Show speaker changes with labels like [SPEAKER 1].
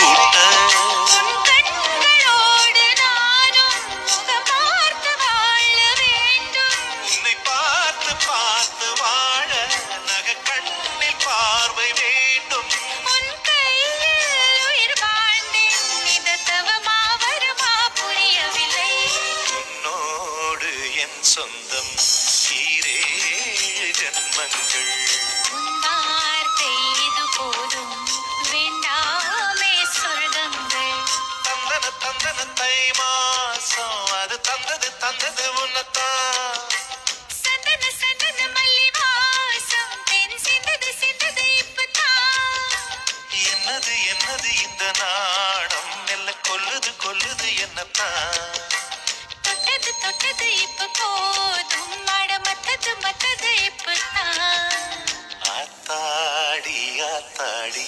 [SPEAKER 1] கூட்ட
[SPEAKER 2] உன் கண்களோடு நானும் முகம் பார்த்து வாழ வேண்டும்.
[SPEAKER 1] உன்னை பார்த்து பார்த்து வாழ நக கண்ணில் பார்வை வேண்டும்.
[SPEAKER 2] உன் கையில் உயிர் வாழ்ந்தேன். இது தவமா வருமா புரியவில்லை.
[SPEAKER 1] உன்னோடு என் சொந்தம் ஈரேழு ஜன்மங்கள்.
[SPEAKER 2] உன் வார்த்தை இது போதும் வேண்டாமே சொர்க்கங்கள்.
[SPEAKER 1] தந்தன தந்தன தை மாசம் அது தந்தது உன்னத்தான்.
[SPEAKER 2] சந்தன சந்தன மல்லி வாசம் தென் சிந்தது இப்பதான்.
[SPEAKER 1] என்னது என்னது இந்த நாணம் மெல்ல கொல்லுது என்னத்தான்.
[SPEAKER 2] தொட்டது இப்ப போதும் மட மத்தது இப்பதான்.
[SPEAKER 1] ஆத்தாடி ஆத்தாடி